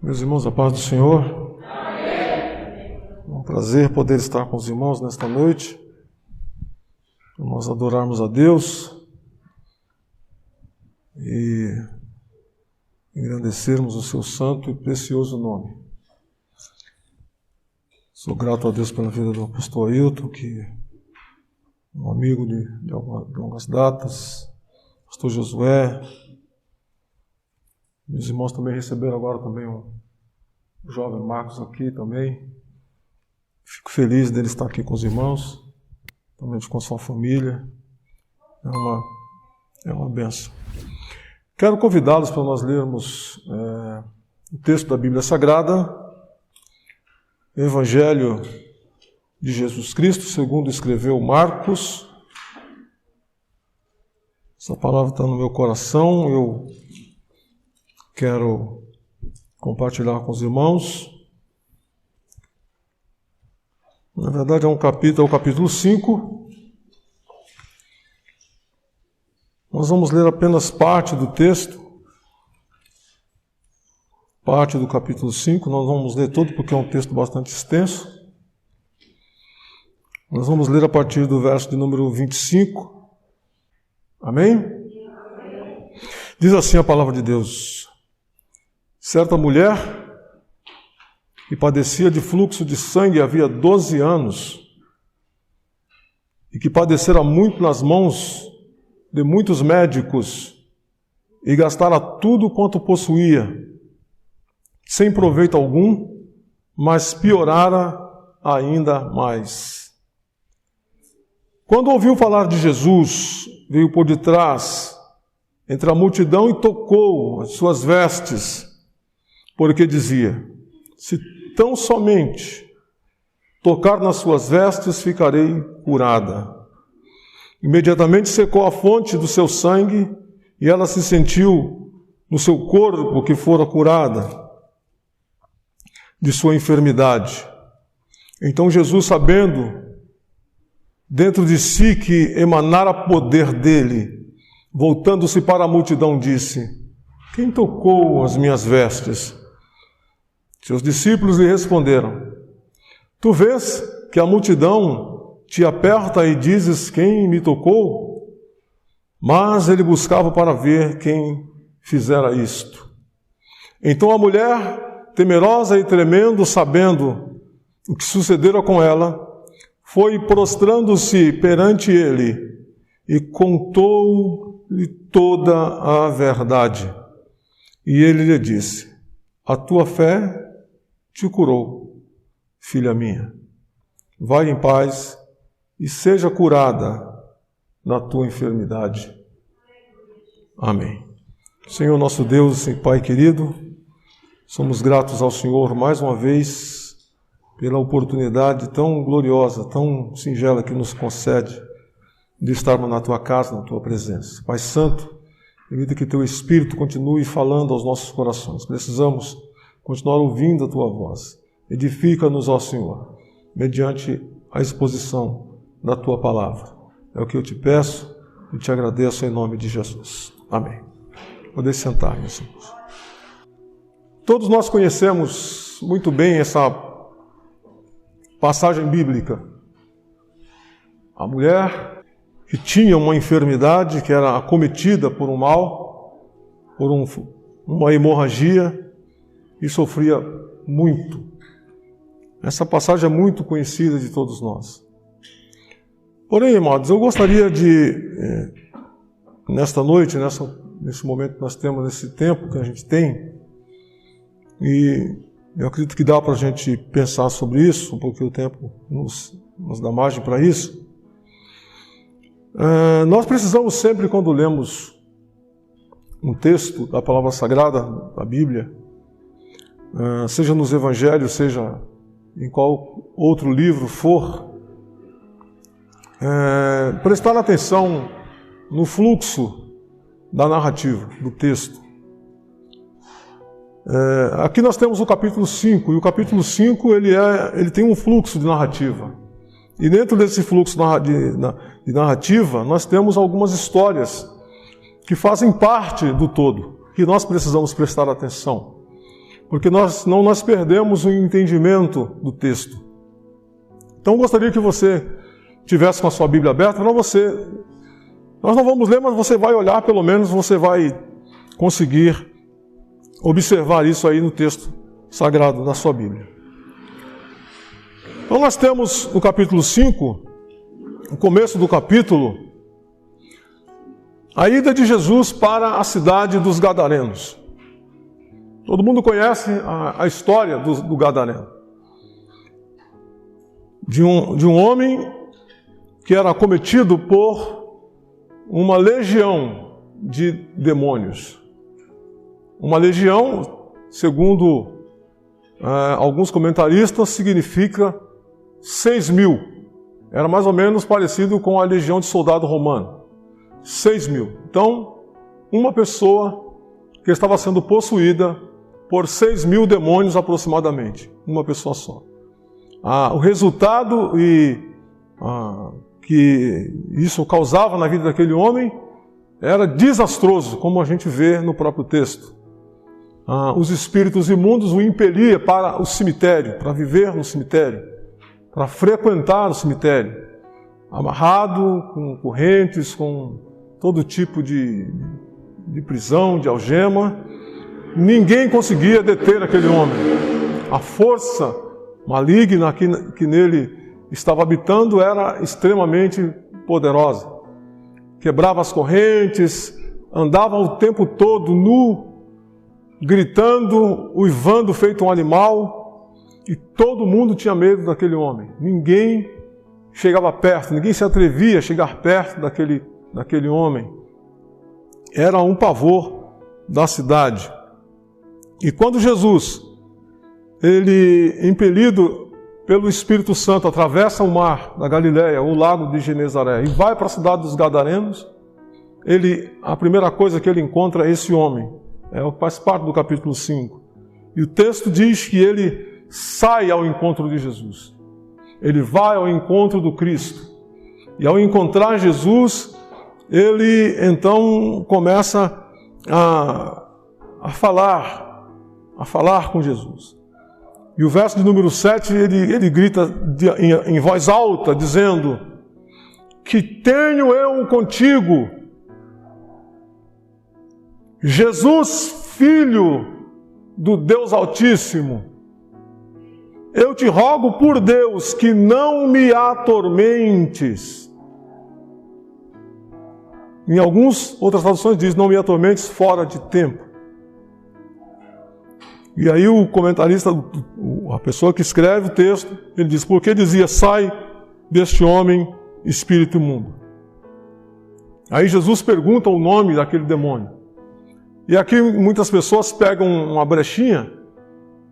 Meus irmãos, a paz do Senhor. Amém. É um prazer poder estar com os irmãos nesta noite, para nós adorarmos a Deus e engrandecermos o seu santo e precioso nome. Sou grato a Deus pela vida do pastor Ailton, que é um amigo de longas datas, pastor Josué. Meus irmãos também receberam agora também um jovem Marcos aqui também. Fico feliz dele estar aqui com os irmãos, também com sua família. É uma bênção. Quero convidá-los para nós lermos o texto da Bíblia Sagrada, o Evangelho de Jesus Cristo, segundo escreveu Marcos. Essa palavra está no meu coração, eu quero compartilhar com os irmãos. Na verdade é o capítulo 5. Nós vamos ler apenas parte do texto, parte do capítulo 5, nós vamos ler todo porque é um texto bastante extenso. Nós vamos ler a partir do verso de número 25. Amém? Diz assim a palavra de Deus. Certa mulher que padecia de fluxo de sangue havia 12 anos e que padecera muito nas mãos de muitos médicos e gastara tudo quanto possuía, sem proveito algum, mas piorara ainda mais. Quando ouviu falar de Jesus, veio por detrás, entre a multidão, e tocou as suas vestes, porque dizia: se tão somente tocar nas suas vestes, ficarei curada. Imediatamente secou a fonte do seu sangue, e ela se sentiu no seu corpo que fora curada de sua enfermidade. Então Jesus, sabendo dentro de si que emanara poder dele, voltando-se para a multidão, disse: quem tocou as minhas vestes? Seus discípulos lhe responderam: tu vês que a multidão te aperta e dizes: quem me tocou? Mas ele buscava para ver quem fizera isto. Então a mulher, temerosa e tremendo, sabendo o que sucedera com ela, foi prostrando-se perante ele e contou-lhe toda a verdade. E ele lhe disse: a tua fé te curou, filha minha. Vai em paz e seja curada na tua enfermidade. Amém. Senhor nosso Deus e Pai querido, somos gratos ao Senhor mais uma vez pela oportunidade tão gloriosa, tão singela que nos concede de estarmos na tua casa, na tua presença. Pai Santo, permita que teu Espírito continue falando aos nossos corações. Precisamos continuar ouvindo a tua voz. Edifica-nos, ó Senhor, mediante a exposição da tua palavra. É o que eu te peço e te agradeço em nome de Jesus. Amém. Podem sentar, meus irmãos. Todos nós conhecemos muito bem essa passagem bíblica. A mulher que tinha uma enfermidade, que era acometida por um mal, por uma hemorragia, e sofria muito. Essa passagem é muito conhecida de todos nós. Porém, amados, eu gostaria de, nesta noite, nesse momento que nós temos, nesse tempo que a gente tem, e eu acredito que dá para a gente pensar sobre isso, porque o tempo nos dá margem para isso. Nós precisamos sempre, quando lemos um texto da palavra sagrada, da Bíblia, seja nos evangelhos, seja em qual outro livro for, prestar atenção no fluxo da narrativa, do texto. Aqui nós temos o capítulo 5, e o capítulo 5 ele tem um fluxo de narrativa. E dentro desse fluxo de narrativa, nós temos algumas histórias que fazem parte do todo, que nós precisamos prestar atenção. porque nós perdemos o entendimento do texto. Então eu gostaria que você tivesse com a sua Bíblia aberta para você. Nós não vamos ler, mas você vai olhar, pelo menos você vai conseguir observar isso aí no texto sagrado da sua Bíblia. Então nós temos no capítulo 5, no começo do capítulo, a ida de Jesus para a cidade dos Gadarenos. Todo mundo conhece a história do Gadareno. De um homem que era acometido por uma legião de demônios. Uma legião, segundo alguns comentaristas, significa 6.000. Era mais ou menos parecido com a legião de soldado romano. 6.000. Então, uma pessoa que estava sendo possuída por 6.000 demônios aproximadamente. Uma pessoa só. O resultado que isso causava na vida daquele homem era desastroso, como a gente vê no próprio texto. Os espíritos imundos o impelia para o cemitério, para viver no cemitério, para frequentar o cemitério, amarrado com correntes, com todo tipo de prisão, de algema. Ninguém conseguia deter aquele homem. A força maligna que nele estava habitando era extremamente poderosa. Quebrava as correntes, andava o tempo todo nu, gritando, uivando feito um animal, e todo mundo tinha medo daquele homem. Ninguém chegava perto, ninguém se atrevia a chegar perto daquele homem. Era um pavor da cidade. E quando Jesus, ele, impelido pelo Espírito Santo, atravessa o mar da Galileia, o lago de Genezaré, e vai para a cidade dos Gadarenos, a primeira coisa que ele encontra é esse homem. Faz parte do capítulo 5. E o texto diz que ele sai ao encontro de Jesus. Ele vai ao encontro do Cristo. E ao encontrar Jesus, ele então começa a falar com Jesus. E o verso de número 7, ele grita em voz alta, dizendo: que tenho eu contigo, Jesus, Filho do Deus Altíssimo. Eu te rogo por Deus que não me atormentes. Em outras traduções diz: não me atormentes fora de tempo. E aí o comentarista, a pessoa que escreve o texto, ele diz: porque dizia, sai deste homem, espírito imundo. Aí Jesus pergunta o nome daquele demônio. E aqui muitas pessoas pegam uma brechinha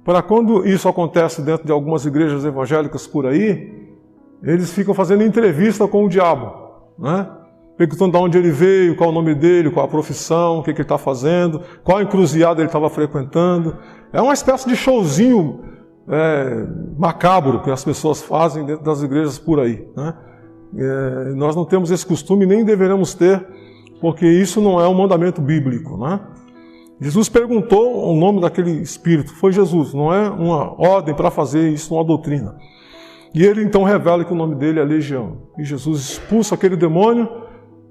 para quando isso acontece dentro de algumas igrejas evangélicas por aí, eles ficam fazendo entrevista com o diabo, né? Perguntando de onde ele veio, qual o nome dele, qual a profissão, o que ele está fazendo, qual encruzilhada ele estava frequentando. É uma espécie de showzinho macabro que as pessoas fazem dentro das igrejas por aí, né? Nós não temos esse costume, nem deveremos ter, porque isso não é um mandamento bíblico, né? Jesus perguntou o nome daquele espírito, foi Jesus, não é uma ordem para fazer isso, uma doutrina. E ele então revela que o nome dele é Legião. E Jesus expulsa aquele demônio,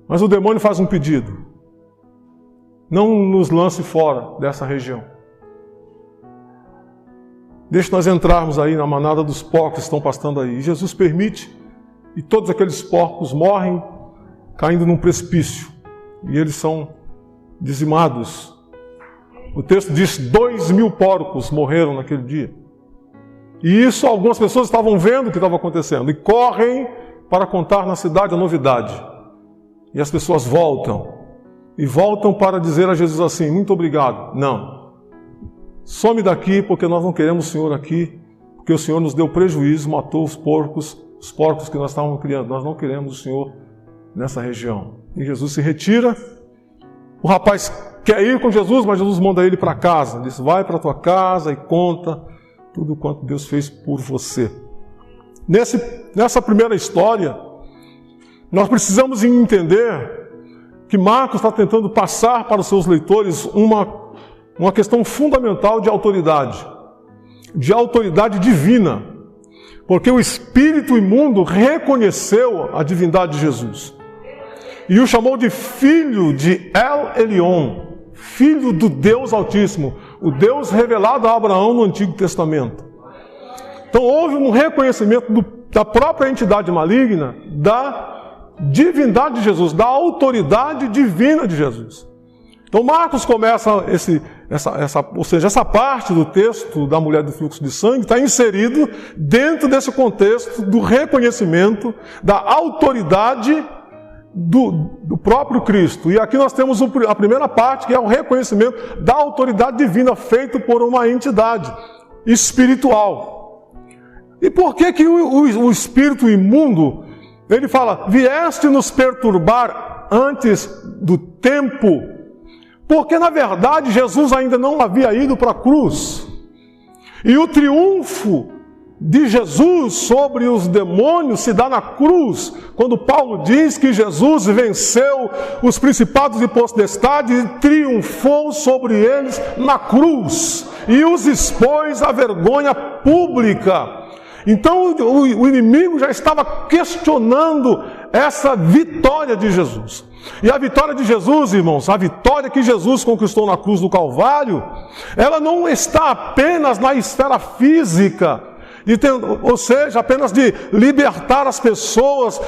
mas o demônio faz um pedido: não nos lance fora dessa região. Deixe nós entrarmos aí na manada dos porcos que estão pastando aí. E Jesus permite, e todos aqueles porcos morrem caindo num precipício. E eles são dizimados. O texto diz: 2.000 porcos morreram naquele dia. E isso algumas pessoas estavam vendo o que estava acontecendo. E correm para contar na cidade a novidade. E as pessoas voltam. E voltam para dizer a Jesus assim: muito obrigado. Não. Some daqui, porque nós não queremos o Senhor aqui. Porque o Senhor nos deu prejuízo, matou os porcos que nós estávamos criando. Nós não queremos o Senhor nessa região. E Jesus se retira. O rapaz quer ir com Jesus, mas Jesus manda ele para casa. Diz: vai para a tua casa e conta tudo quanto Deus fez por você. Nessa primeira história, nós precisamos entender que Marcos está tentando passar para os seus leitores uma questão fundamental de autoridade divina, porque o espírito imundo reconheceu a divindade de Jesus e o chamou de filho de El Elyon, filho do Deus Altíssimo, o Deus revelado a Abraão no Antigo Testamento. Então houve um reconhecimento da própria entidade maligna, da divindade de Jesus, da autoridade divina de Jesus. Então Marcos começa essa parte do texto da mulher do fluxo de sangue está inserido dentro desse contexto do reconhecimento da autoridade do próprio Cristo. E aqui nós temos a primeira parte, que é o reconhecimento da autoridade divina feito por uma entidade espiritual. E por que o espírito imundo, ele fala, vieste nos perturbar antes do tempo? Porque, na verdade, Jesus ainda não havia ido para a cruz. E o triunfo de Jesus sobre os demônios se dá na cruz, quando Paulo diz que Jesus venceu os principados e potestades e triunfou sobre eles na cruz, e os expôs à vergonha pública. Então o inimigo já estava questionando essa vitória de Jesus. E a vitória de Jesus, irmãos, a vitória que Jesus conquistou na cruz do Calvário, ela não está apenas na esfera física, ou seja, apenas de libertar as pessoas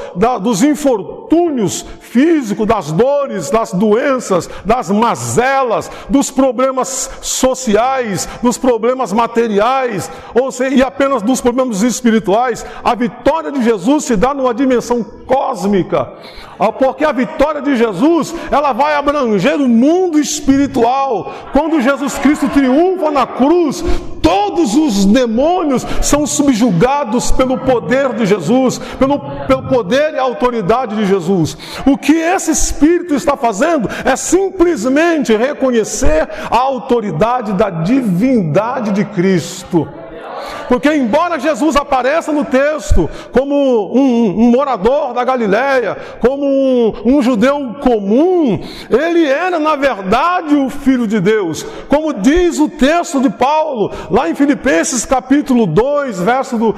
dos infortúnios físicos, das dores, das doenças, das mazelas, dos problemas sociais, dos problemas materiais, ou seja, e apenas dos problemas espirituais. A vitória de Jesus se dá numa dimensão cósmica, porque a vitória de Jesus, ela vai abranger o mundo espiritual. Quando Jesus Cristo triunfa na cruz, todos os demônios são subjugados pelo poder de Jesus, pelo poder e autoridade de Jesus. O que esse Espírito está fazendo é simplesmente reconhecer a autoridade da divindade de Cristo. Porque embora Jesus apareça no texto como um morador da Galileia, como um judeu comum, ele era na verdade o Filho de Deus. Como diz o texto de Paulo, lá em Filipenses capítulo 2, verso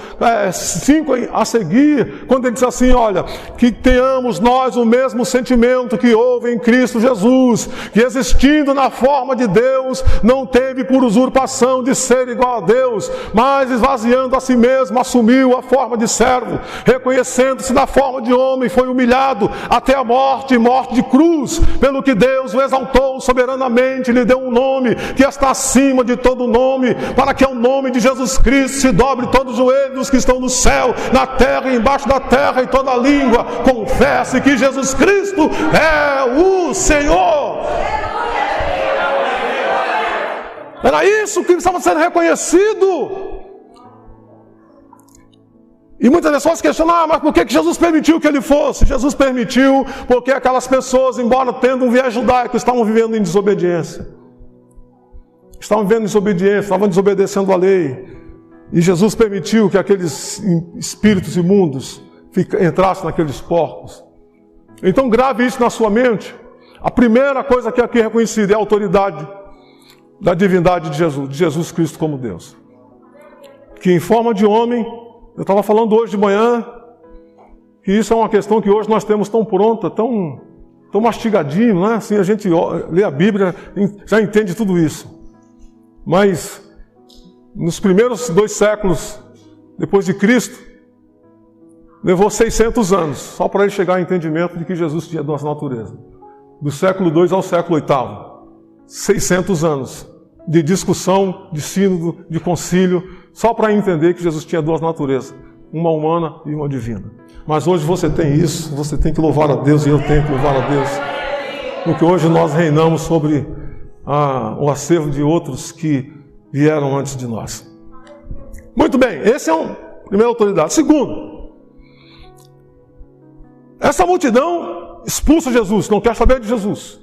5 a seguir, quando ele diz assim, olha, que tenhamos nós o mesmo sentimento que houve em Cristo Jesus, que existindo na forma de Deus, não teve por usurpação de ser igual a Deus, mas esvaziando a si mesmo, assumiu a forma de servo, reconhecendo-se na forma de homem, foi humilhado até a morte, morte de cruz, pelo que Deus o exaltou soberanamente, lhe deu um nome que está acima de todo nome, para que ao nome de Jesus Cristo se dobre todos os joelhos que estão no céu, na terra e embaixo da terra, e toda língua confesse que Jesus Cristo é o Senhor. Era isso que estava sendo reconhecido. E muitas pessoas questionam, mas por que Jesus permitiu que ele fosse? Jesus permitiu porque aquelas pessoas, embora tendo um viés judaico, estavam vivendo em desobediência. Estavam vivendo em desobediência, estavam desobedecendo a lei. E Jesus permitiu que aqueles espíritos imundos entrassem naqueles porcos. Então grave isso na sua mente. A primeira coisa que aqui é reconhecida é a autoridade da divindade de Jesus Cristo como Deus. Que em forma de homem, eu estava falando hoje de manhã, que isso é uma questão que hoje nós temos tão pronta, tão mastigadinho, né? Assim a gente lê a Bíblia, já entende tudo isso. Mas nos primeiros 2 séculos depois de Cristo, levou 600 anos, só para ele chegar ao entendimento de que Jesus tinha 2 naturezas. Do século II ao século VIII. 600 anos de discussão, de sínodo, de concílio, só para entender que Jesus tinha 2 naturezas, uma humana e uma divina. Mas hoje você tem isso, você tem que louvar a Deus e eu tenho que louvar a Deus. Porque hoje nós reinamos sobre o acervo de outros que vieram antes de nós. Muito bem, esse é a primeira autoridade. Segundo, essa multidão expulsa Jesus, não quer saber de Jesus.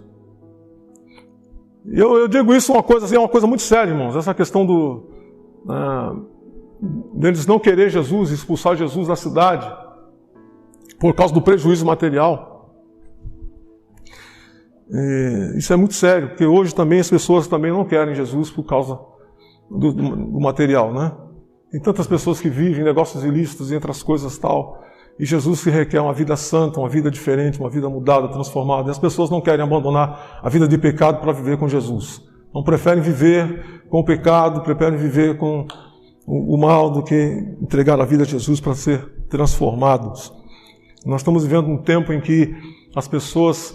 Eu digo isso uma coisa muito séria, irmãos. Essa questão deles não querer Jesus, expulsar Jesus da cidade, por causa do prejuízo material. Isso é muito sério, porque hoje também as pessoas também não querem Jesus por causa do material, né? Tem tantas pessoas que vivem negócios ilícitos entre as coisas tal, e Jesus se requer uma vida santa, uma vida diferente, uma vida mudada, transformada. E as pessoas não querem abandonar a vida de pecado para viver com Jesus. Não preferem viver com o pecado, preferem viver com o mal do que entregar a vida a Jesus para ser transformados. Nós estamos vivendo um tempo em que as pessoas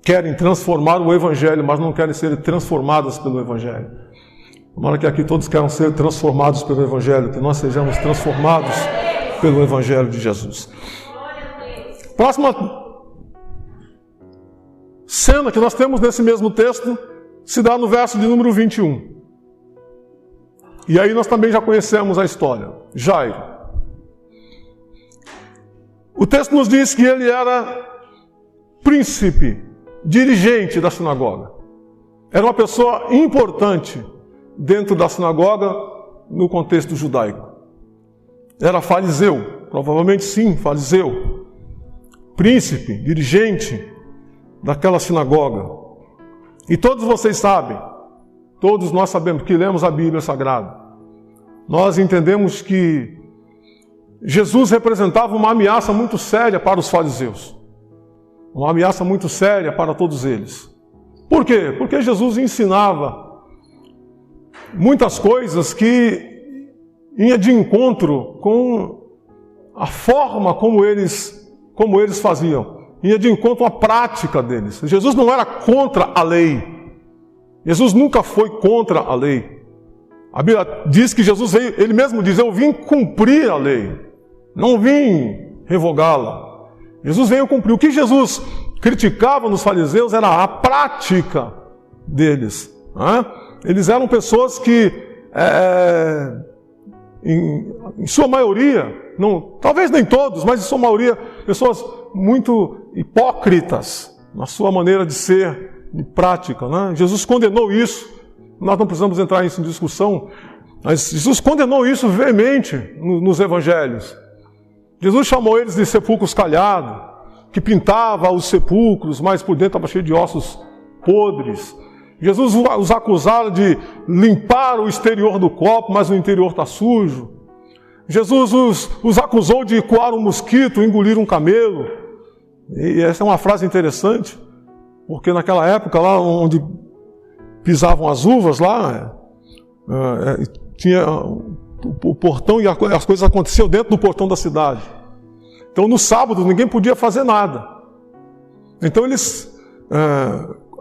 querem transformar o Evangelho, mas não querem ser transformadas pelo Evangelho. Tomara que aqui todos queiram ser transformados pelo Evangelho, que nós sejamos transformados pelo Evangelho de Jesus. Próxima cena que nós temos nesse mesmo texto se dá no verso de número 21. E aí nós também já conhecemos a história. Jairo. O texto nos diz que ele era príncipe, dirigente da sinagoga. Era uma pessoa importante dentro da sinagoga no contexto judaico. Era fariseu, provavelmente sim, fariseu. Príncipe, dirigente daquela sinagoga. E todos vocês sabem, todos nós sabemos que lemos a Bíblia Sagrada. Nós entendemos que Jesus representava uma ameaça muito séria para os fariseus. Uma ameaça muito séria para todos eles. Por quê? Porque Jesus ensinava muitas coisas que ia de encontro com a forma como eles faziam. Ia de encontro à prática deles. Jesus não era contra a lei. Jesus nunca foi contra a lei. A Bíblia diz que Jesus veio, ele mesmo diz, eu vim cumprir a lei, não vim revogá-la. Jesus veio cumprir. O que Jesus criticava nos fariseus era a prática deles. Né? Eles eram pessoas que, em sua maioria, não, talvez nem todos, mas em sua maioria, pessoas muito hipócritas na sua maneira de ser, de prática. Né? Jesus condenou isso. Nós não precisamos entrar nisso em discussão, mas Jesus condenou isso veemente nos evangelhos. Jesus chamou eles de sepulcros calhados, que pintava os sepulcros, mas por dentro estava cheio de ossos podres. Jesus os acusava de limpar o exterior do copo, mas o interior está sujo. Jesus os acusou de coar um mosquito, engolir um camelo. E essa é uma frase interessante, porque naquela época, lá onde pisavam as uvas, lá tinha o portão e as coisas aconteciam dentro do portão da cidade. Então no sábado ninguém podia fazer nada. Então eles,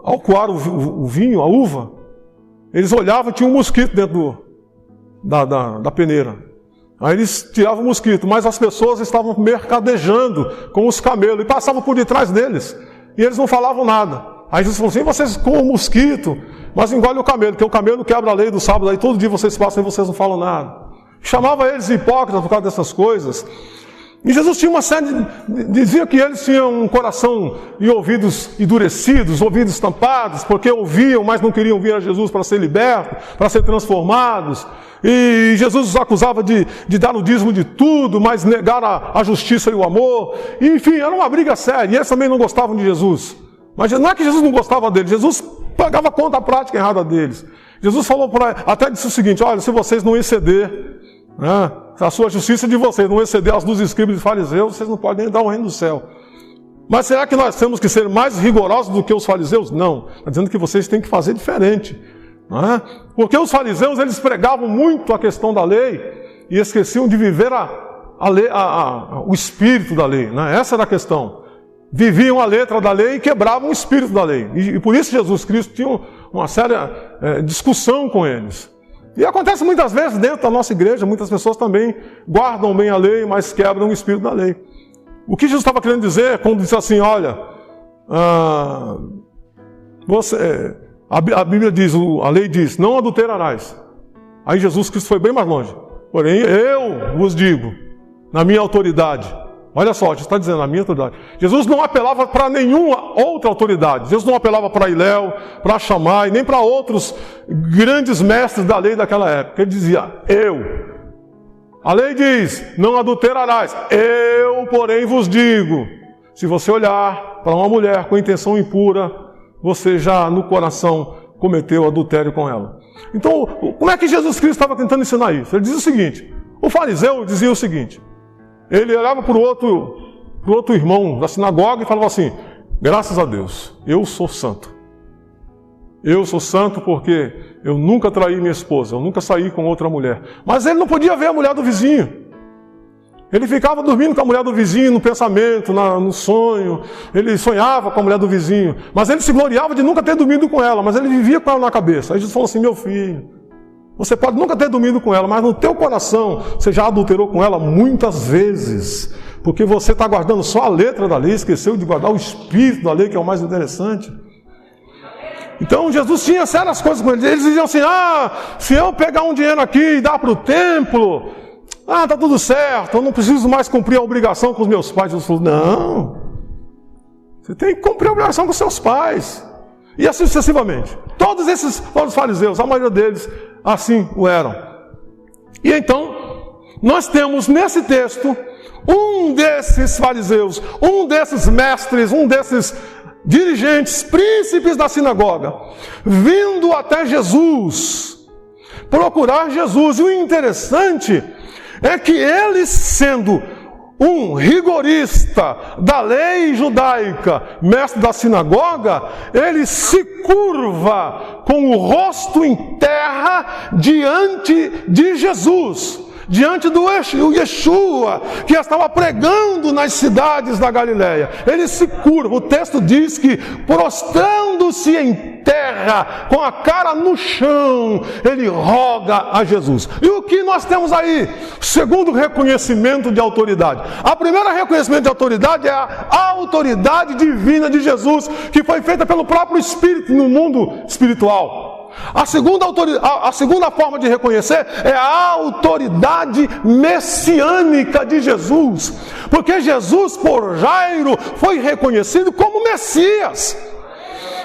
ao coar o vinho, a uva, eles olhavam e tinha um mosquito dentro da peneira. Aí eles tiravam o mosquito, mas as pessoas estavam mercadejando com os camelos e passavam por detrás deles. E eles não falavam nada. Aí Jesus falou assim, vocês comem o mosquito, mas engolem o camelo, porque o camelo quebra a lei do sábado, aí todo dia vocês passam e vocês não falam nada. Chamava eles de hipócritas por causa dessas coisas. E Jesus tinha uma série dizia que eles tinham um coração e ouvidos endurecidos, ouvidos tampados, porque ouviam, mas não queriam vir a Jesus para ser libertos, para ser transformados. E Jesus os acusava de dar o dízimo de tudo, mas negar a justiça e o amor. E, enfim, era uma briga séria, e eles também não gostavam de Jesus. Mas não é que Jesus não gostava deles, Jesus pagava conta da prática errada deles. Jesus falou até disse o seguinte, olha, se vocês não exceder, né, se a sua justiça de vocês não exceder as dos escribas e fariseus, vocês não podem nem dar o reino do céu. Mas será que nós temos que ser mais rigorosos do que os fariseus? Não, está dizendo que vocês têm que fazer diferente. Né? Porque os fariseus, eles pregavam muito a questão da lei e esqueciam de viver o espírito da lei. Né? Essa era a questão. Viviam a letra da lei e quebravam o espírito da lei. E por isso Jesus Cristo tinha uma séria discussão com eles. E acontece muitas vezes dentro da nossa igreja, muitas pessoas também guardam bem a lei, mas quebram o espírito da lei. O que Jesus estava querendo dizer quando disse assim, olha, a Bíblia diz, a lei diz, não adulterarás. Aí Jesus Cristo foi bem mais longe. Porém, eu vos digo, na minha autoridade, olha só, Jesus está dizendo, na minha autoridade. Jesus não apelava para nenhuma outra autoridade. Jesus não apelava para Hilel, para Shammai, nem para outros grandes mestres da lei daquela época. Ele dizia, eu. A lei diz, não adulterarás. Eu, porém, vos digo, se você olhar para uma mulher com intenção impura, você já no coração cometeu adultério com ela. Então, como é que Jesus Cristo estava tentando ensinar isso? Ele dizia o seguinte, o fariseu dizia o seguinte, ele olhava para o outro irmão da sinagoga e falava assim, graças a Deus, eu sou santo. Eu sou santo porque eu nunca traí minha esposa, eu nunca saí com outra mulher. Mas ele não podia ver a mulher do vizinho. Ele ficava dormindo com a mulher do vizinho no pensamento, no sonho. Ele sonhava com a mulher do vizinho. Mas ele se gloriava de nunca ter dormido com ela, mas ele vivia com ela na cabeça. Aí Jesus falou assim, meu filho, você pode nunca ter dormido com ela, mas no teu coração você já adulterou com ela muitas vezes. Porque você está guardando só a letra da lei, esqueceu de guardar o espírito da lei, que é o mais interessante. Então Jesus tinha sérias coisas com eles. Eles diziam assim, se eu pegar um dinheiro aqui e dar para o templo, está tudo certo, eu não preciso mais cumprir a obrigação com os meus pais. Jesus falou, não, você tem que cumprir a obrigação com seus pais. E assim sucessivamente. Todos os fariseus, a maioria deles, assim o eram. E então, nós temos nesse texto, um desses fariseus, um desses mestres, um desses dirigentes, príncipes da sinagoga, vindo até Jesus, procurar Jesus. E o interessante é que ele, sendo um rigorista da lei judaica, mestre da sinagoga, ele se curva com o rosto em terra diante de Jesus, diante do Yeshua, que estava pregando nas cidades da Galileia. Ele se curva, o texto diz que prostrando-se em terra, com a cara no chão, ele roga a Jesus. E o que nós temos aí? Segundo reconhecimento de autoridade. A primeira reconhecimento de autoridade é a autoridade divina de Jesus, que foi feita pelo próprio Espírito no mundo espiritual. A segunda forma de reconhecer é a autoridade messiânica de Jesus, porque Jesus por Jairo foi reconhecido como Messias,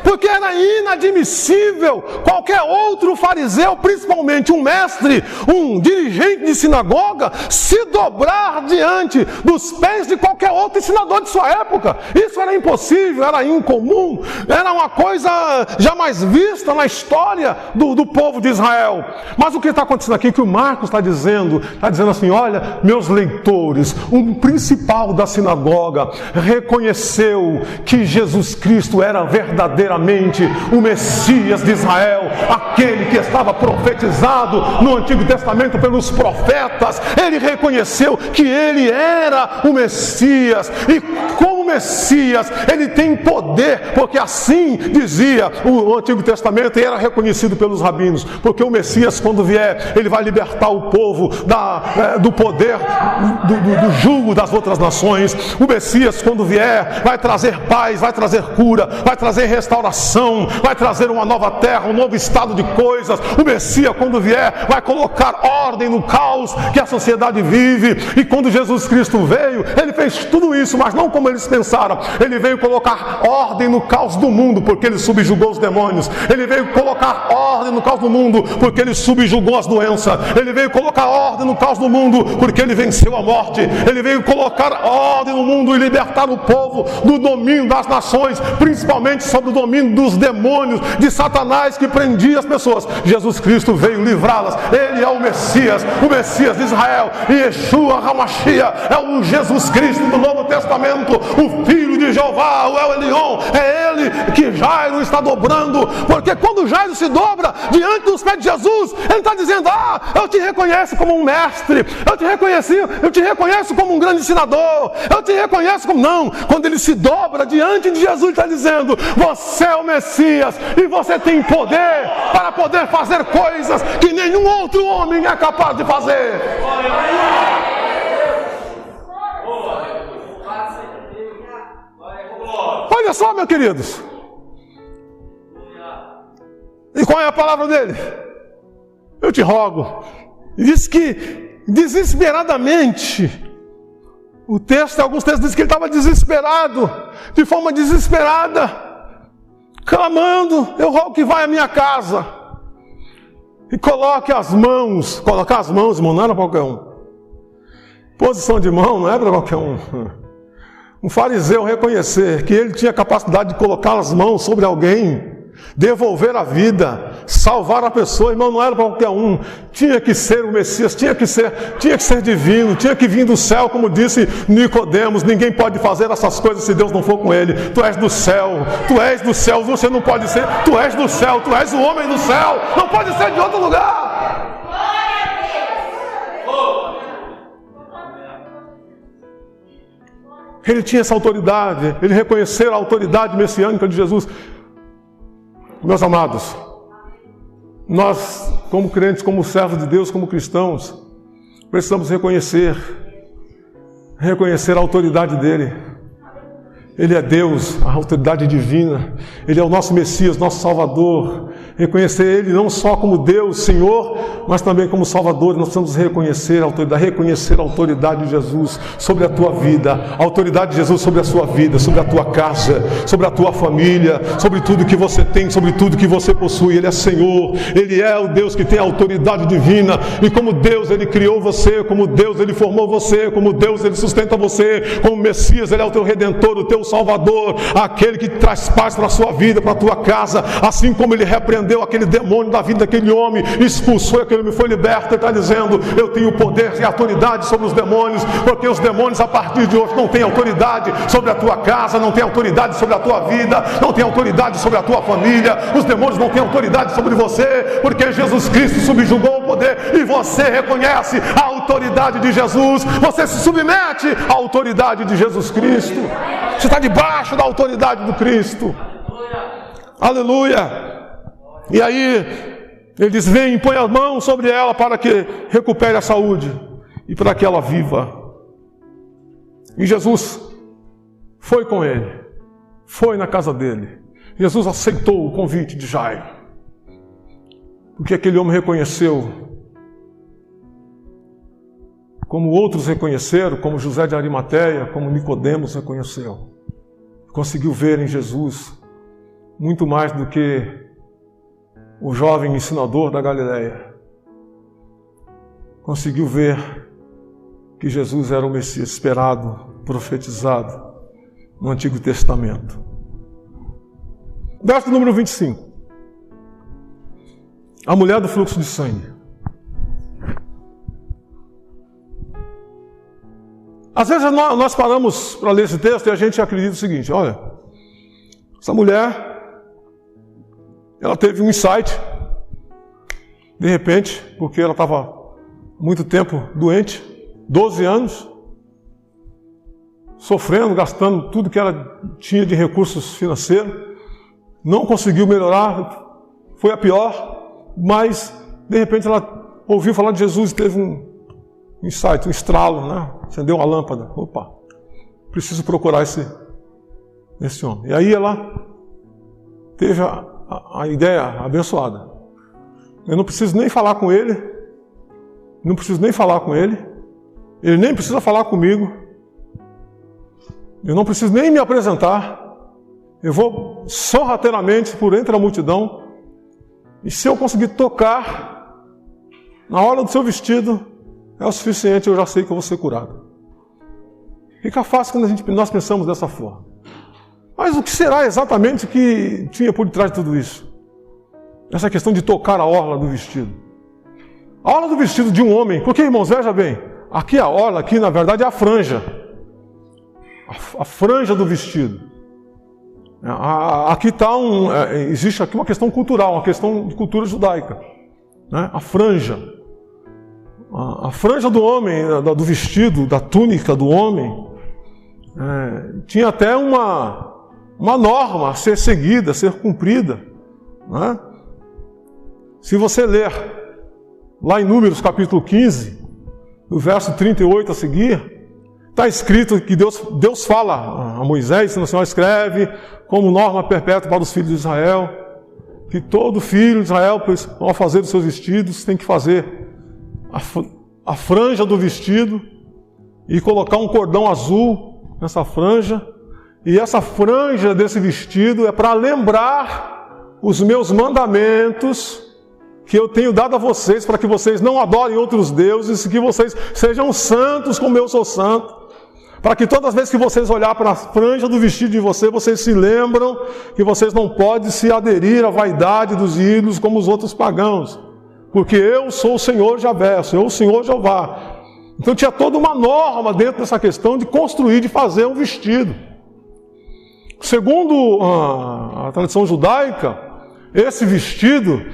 porque era inadmissível qualquer outro fariseu, principalmente um mestre, um dirigente de sinagoga, se dobrar diante dos pés de qualquer outro ensinador de sua época. Isso era impossível, era incomum, era uma coisa jamais vista na história do povo de Israel. Mas o que está acontecendo aqui, que o Marcos está dizendo assim, olha, meus leitores, um principal da sinagoga reconheceu que Jesus Cristo era verdadeiramente o Messias de Israel, aquele que estava profetizado no Antigo Testamento pelos profetas. Ele reconheceu que ele era o Messias, e como Messias ele tem poder, porque assim dizia o Antigo Testamento, e era reconhecido pelos rabinos, porque o Messias, quando vier, ele vai libertar o povo do poder do jugo das outras nações. O Messias, quando vier, vai trazer paz, vai trazer cura, vai trazer restauração, vai trazer uma nova terra, um novo estado de coisas. O Messias, quando vier, vai colocar ordem no caos que a sociedade vive. E quando Jesus Cristo veio, ele fez tudo isso, mas não como eles pensaram. Ele veio colocar ordem no caos do mundo, porque ele subjugou os demônios. Ele veio colocar ordem no caos do mundo, porque ele subjugou as doenças. Ele veio colocar ordem no caos do mundo, porque ele venceu a morte. Ele veio colocar ordem no mundo e libertar o povo do domínio das nações, principalmente sobre o domínio dos demônios, de Satanás que prendia as pessoas. Jesus Cristo veio livrá-las. Ele é o Messias de Israel. E Yeshua HaMashiach é o Jesus Cristo do Novo Testamento, o Filho de Jeová, o El Elyon. É ele que Jairo está dobrando, porque quando Jairo se dobra diante dos pés de Jesus, ele está dizendo, eu te reconheço como um mestre, eu te reconheço como um grande ensinador, eu te reconheço como... Não, quando ele se dobra diante de Jesus, ele está dizendo, você é o Messias, e você tem poder para poder fazer coisas que nenhum outro homem é capaz de fazer. Olha só, meus queridos. E qual é a palavra dele? Eu te rogo. Diz que desesperadamente, o texto, alguns textos dizem que ele estava desesperado, de forma desesperada, clamando, eu rogo que vá à minha casa e colocar as mãos, irmão, não era para qualquer um. Posição de mão não é para qualquer um. um fariseu reconhecer que ele tinha capacidade de colocar as mãos sobre alguém, devolver a vida, salvar a pessoa, irmão, não era para qualquer um. Tinha que ser o Messias, tinha que ser divino, tinha que vir do céu, como disse Nicodemos. Ninguém pode fazer essas coisas se Deus não for com ele. Tu és do céu, você não pode ser, tu és do céu, tu és o homem do céu, não pode ser de outro lugar. Ele tinha essa autoridade, ele reconheceu a autoridade messiânica de Jesus. Meus amados, nós, como crentes, como servos de Deus, como cristãos, precisamos reconhecer a autoridade dele. Ele é Deus, a autoridade divina. Ele é o nosso Messias, nosso Salvador. Reconhecer Ele não só como Deus, Senhor, mas também como Salvador. Nós precisamos reconhecer a autoridade de Jesus sobre a tua vida, a autoridade de Jesus sobre a sua vida, sobre a tua casa, sobre a tua família, sobre tudo que você tem, sobre tudo que você possui. Ele é Senhor, Ele é o Deus que tem a autoridade divina. E como Deus, Ele criou você, como Deus, Ele formou você, como Deus, Ele sustenta você, como Messias, Ele é o teu Redentor, o teu Salvador, aquele que traz paz para a sua vida, para a tua casa. Assim como ele repreendeu aquele demônio da vida daquele homem, expulsou aquele homem, foi liberto. Ele está dizendo: eu tenho poder e autoridade sobre os demônios, porque os demônios a partir de hoje não têm autoridade sobre a tua casa, não têm autoridade sobre a tua vida, não têm autoridade sobre a tua família. Os demônios não têm autoridade sobre você, porque Jesus Cristo subjugou o poder e você reconhece a autoridade de Jesus, você se submete à autoridade de Jesus Cristo. Você está debaixo da autoridade do Cristo. Aleluia. E aí ele diz: vem, põe as mãos sobre ela para que recupere a saúde e para que ela viva. E Jesus foi com ele, foi na casa dele. Jesus aceitou o convite de Jairo, porque aquele homem reconheceu, como outros reconheceram, como José de Arimateia, como Nicodemos reconheceu. Conseguiu ver em Jesus muito mais do que o jovem ensinador da Galileia. Conseguiu ver que Jesus era o Messias esperado, profetizado no Antigo Testamento. Verso número 25. A mulher do fluxo de sangue. Às vezes nós paramos para ler esse texto e a gente acredita o seguinte: olha, essa mulher, ela teve um insight, de repente, porque ela estava muito tempo doente, 12 anos, sofrendo, gastando tudo que ela tinha de recursos financeiros, não conseguiu melhorar, foi a pior, mas de repente ela ouviu falar de Jesus e teve um insight, um estralo, né? Acendeu uma lâmpada. Opa, preciso procurar esse homem. E aí ela teve a ideia abençoada. Eu não preciso nem falar com ele, ele nem precisa falar comigo, eu não preciso nem me apresentar, eu vou sorrateiramente por entre a multidão, e se eu conseguir tocar na hora do seu vestido, é o suficiente, eu já sei que eu vou ser curado. Fica fácil quando nós pensamos dessa forma. Mas o que será exatamente que tinha por detrás de tudo isso? Essa questão de tocar a orla do vestido. A orla do vestido de um homem, porque, irmãos, veja bem, aqui a orla, aqui na verdade é a franja. A franja do vestido. Aqui está existe aqui uma questão cultural, uma questão de cultura judaica. Né? A franja. A franja do homem, do vestido, da túnica do homem, tinha até uma norma a ser seguida, a ser cumprida. Né? Se você ler lá em Números capítulo 15, no verso 38 a seguir, está escrito que Deus fala a Moisés: o Senhor escreve como norma perpétua para os filhos de Israel, que todo filho de Israel, ao fazer os seus vestidos, tem que fazer a franja do vestido e colocar um cordão azul nessa franja, e essa franja desse vestido é para lembrar os meus mandamentos que eu tenho dado a vocês, para que vocês não adorem outros deuses, que vocês sejam santos como eu sou santo. Para que todas as vezes que vocês olharem para a franja do vestido de vocês se lembram que vocês não podem se aderir à vaidade dos ídolos como os outros pagãos. Porque eu sou o Senhor Javé, eu sou o Senhor Jeová. Então tinha toda uma norma dentro dessa questão de construir, de fazer um vestido. Segundo a tradição judaica, esse vestido,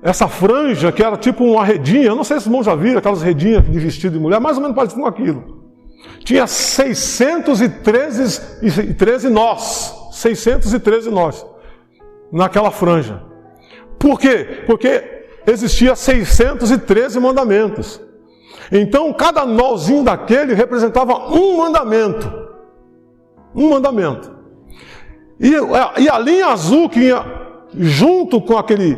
essa franja que era tipo uma redinha, eu não sei se os irmãos já viram aquelas redinhas de vestido de mulher, mais ou menos parecido com aquilo. Tinha 613 nós, 613 nós, naquela franja. Por quê? Porque existia 613 mandamentos. Então, cada nozinho daquele representava um mandamento. Um mandamento. E a linha azul que ia junto com aquela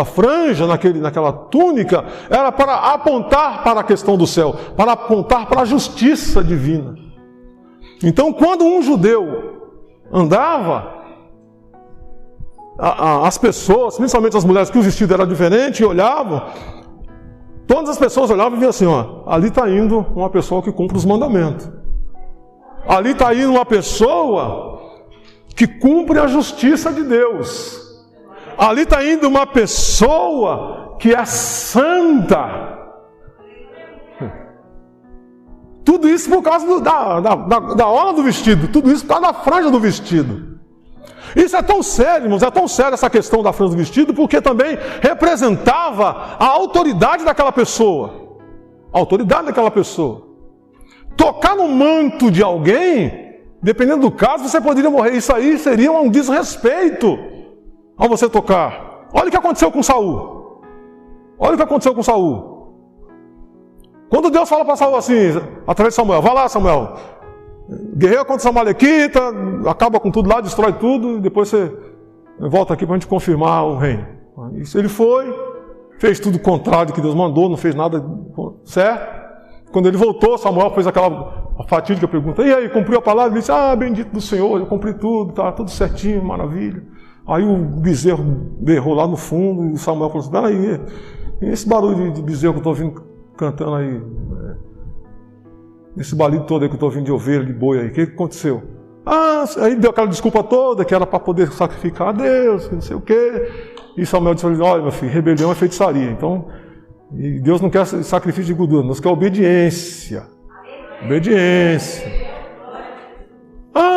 franja, naquela túnica, era para apontar para a questão do céu, para apontar para a justiça divina. Então, quando um judeu andava, as pessoas, principalmente as mulheres que o vestido era diferente, olhavam, todas as pessoas olhavam e viam assim, ó, ali está indo uma pessoa que cumpre os mandamentos. Ali está indo uma pessoa que cumpre a justiça de Deus. Ali está indo uma pessoa que é santa. Tudo isso por causa da orla do vestido. Tudo isso por causa da franja do vestido. Isso é tão sério, irmãos, é tão sério essa questão da franja do vestido, porque também representava a autoridade daquela pessoa. A autoridade daquela pessoa. Tocar no manto de alguém, dependendo do caso, você poderia morrer. Isso aí seria um desrespeito ao você tocar. Olha o que aconteceu com Saul. Olha o que aconteceu com Saul. Quando Deus fala para Saul assim, através de Samuel, vai lá, Samuel, guerreia contra os amalequitas, acaba com tudo lá, destrói tudo, e depois você volta aqui para a gente confirmar o reino. Isso ele foi, fez tudo contrário do que Deus mandou, não fez nada certo. Quando ele voltou, Samuel fez aquela fatídica pergunta, e aí, cumpriu a palavra? Ele disse, bendito do Senhor, eu cumpri tudo, tá tudo certinho, maravilha. Aí o bezerro berrou lá no fundo, e Samuel falou assim, peraí, esse barulho de bezerro que eu estou ouvindo cantando aí, esse balido todo aí que eu estou ouvindo de ovelha, de boi aí, o que aconteceu? Aí deu aquela desculpa toda, que era para poder sacrificar a Deus, não sei o quê. E Samuel disse, olha meu filho, rebelião é feitiçaria, então... E Deus não quer sacrifício de gordura, Deus quer obediência. Obediência.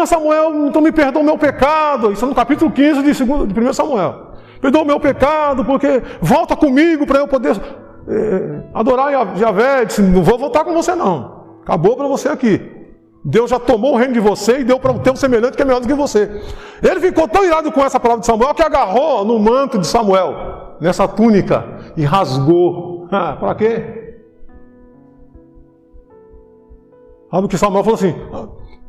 Samuel, então me perdoa o meu pecado. Isso é no capítulo 15 de 1 Samuel. Perdoa o meu pecado, porque volta comigo para eu poder adorar Javé. Disse, não vou voltar com você não. Acabou para você aqui. Deus já tomou o reino de você e deu para o teu semelhante que é melhor do que você. Ele ficou tão irado com essa palavra de Samuel que agarrou no manto de Samuel, nessa túnica, e rasgou. Para quê? Sabe o que Samuel falou assim?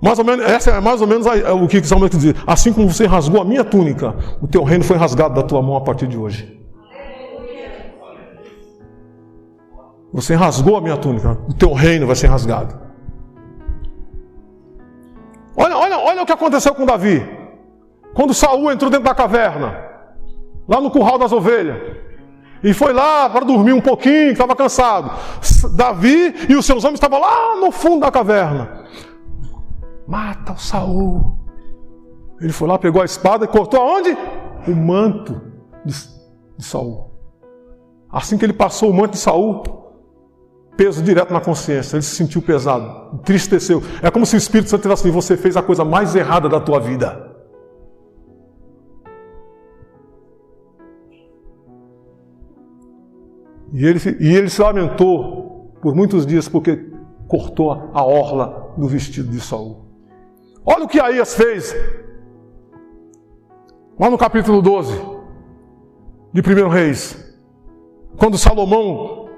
Mais ou menos, essa é mais ou menos o que Samuel quer dizer. Assim como você rasgou a minha túnica, o teu reino foi rasgado da tua mão a partir de hoje. Você rasgou a minha túnica, o teu reino vai ser rasgado. Olha o que aconteceu com Davi. Quando Saul entrou dentro da caverna, lá no curral das ovelhas, e foi lá para dormir um pouquinho, que estava cansado. Davi e os seus homens estavam lá no fundo da caverna. Mata o Saul. Ele foi lá, pegou a espada e cortou aonde? O manto de Saul. Assim que ele passou o manto de Saul, peso direto na consciência, ele se sentiu pesado, entristeceu. É como se o Espírito Santo tivesse assim, você fez a coisa mais errada da tua vida. E ele se lamentou por muitos dias porque cortou a orla do vestido de Saul. Olha o que Aías fez lá no capítulo 12 de 1 Reis. Quando Salomão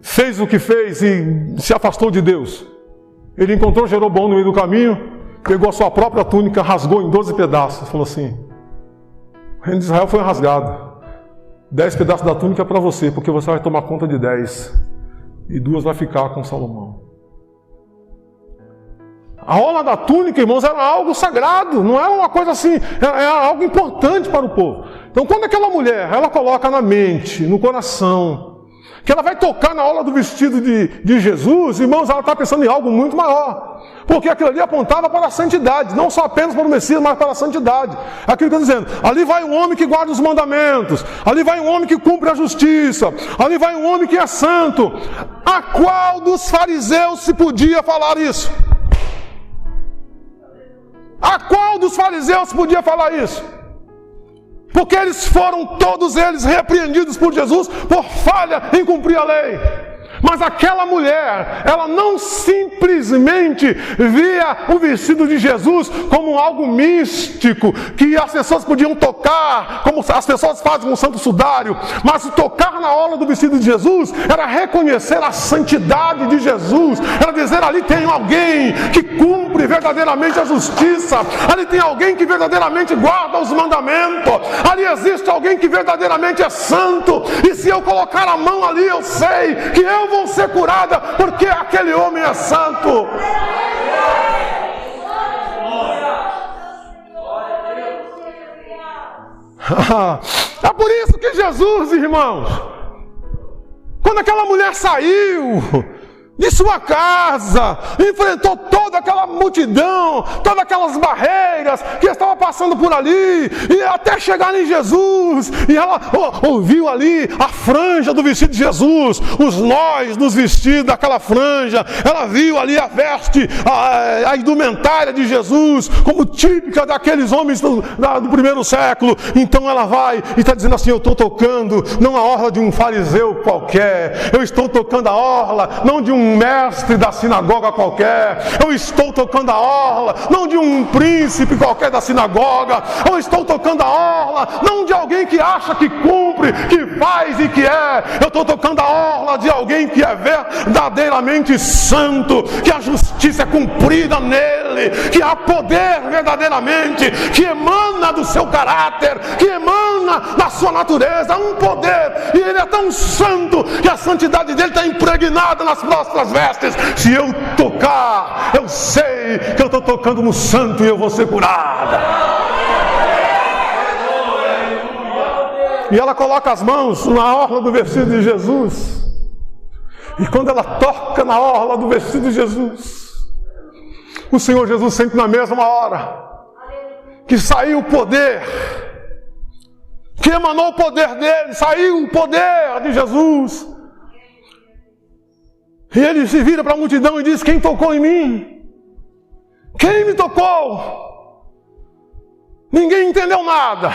fez o que fez e se afastou de Deus. Ele encontrou Jeroboão no meio do caminho, pegou a sua própria túnica, rasgou em 12 pedaços. Falou assim, o reino de Israel foi rasgado. 10 pedaços da túnica é para você, porque você vai tomar conta de 10. E 2 vai ficar com Salomão. A orla da túnica, irmãos, era algo sagrado. Não era uma coisa assim, era algo importante para o povo. Então, quando aquela mulher, ela coloca na mente, no coração, que ela vai tocar na orla do vestido de Jesus, irmãos, ela está pensando em algo muito maior. Porque aquilo ali apontava para a santidade, não só apenas para o Messias, mas para a santidade. Aquilo que eu estou dizendo, ali vai um homem que guarda os mandamentos, ali vai um homem que cumpre a justiça, ali vai um homem que é santo. A qual dos fariseus se podia falar isso? A qual dos fariseus se podia falar isso? Porque eles foram, todos eles, repreendidos por Jesus por falha em cumprir a lei. Mas aquela mulher, ela não simplesmente via o vestido de Jesus como algo místico, que as pessoas podiam tocar, como as pessoas fazem com o santo sudário. Mas o tocar na orla do vestido de Jesus era reconhecer a santidade de Jesus. Era dizer, ali tem alguém que cumpre verdadeiramente a justiça. Ali tem alguém que verdadeiramente guarda os mandamentos. Ali existe alguém que verdadeiramente é santo. E se eu colocar a mão ali, eu sei que eu vou ser curada, porque aquele homem é santo. É por isso que Jesus, irmãos, quando aquela mulher saiu de sua casa, enfrentou toda aquela multidão, todas aquelas barreiras que estavam passando por ali, e até chegar em Jesus, e ela ouviu ali a franja do vestido de Jesus, os nós dos vestidos daquela franja, ela viu ali a veste, a indumentária de Jesus, como típica daqueles homens do primeiro século. Então ela vai e está dizendo assim, eu estou tocando não a orla de um fariseu qualquer, eu estou tocando a orla não de um mestre da sinagoga qualquer, eu estou tocando a orla não de um príncipe qualquer da sinagoga, eu estou tocando a orla não de alguém que acha que cumpre, que faz e que é, eu estou tocando a orla de alguém que é verdadeiramente santo, que a justiça é cumprida nele, que há poder verdadeiramente, que emana do seu caráter, que emana da sua natureza, um poder, e ele é tão santo que a santidade dele está impregnada nas nossas vestes. Se eu tocar, eu sei que eu estou tocando no santo e eu vou ser curada. E ela coloca as mãos na orla do vestido de Jesus, e quando ela toca na orla do vestido de Jesus, o Senhor Jesus sente na mesma hora que saiu o poder, que emanou o poder dele, saiu o poder de Jesus. E ele se vira para a multidão e diz, quem tocou em mim? Quem me tocou? Ninguém entendeu nada.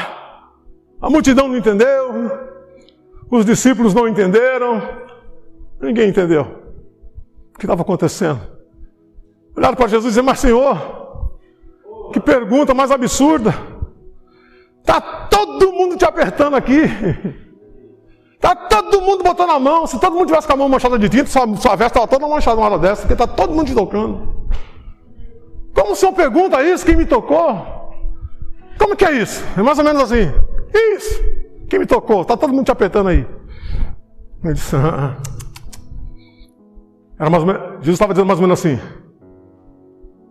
A multidão não entendeu, os discípulos não entenderam, ninguém entendeu o que estava acontecendo. Olharam para Jesus e disseram, mas Senhor, que pergunta mais absurda. Está todo mundo te apertando aqui. Está todo mundo botando a mão. Se todo mundo tivesse com a mão manchada de tinta, sua veste estava toda manchada uma hora dessa, porque está todo mundo te tocando. Como o Senhor pergunta isso, quem me tocou? Como que é isso? É mais ou menos assim. Isso, quem me tocou? Está todo mundo te apertando aí. Ele disse, Era mais ou menos, Jesus estava dizendo mais ou menos assim,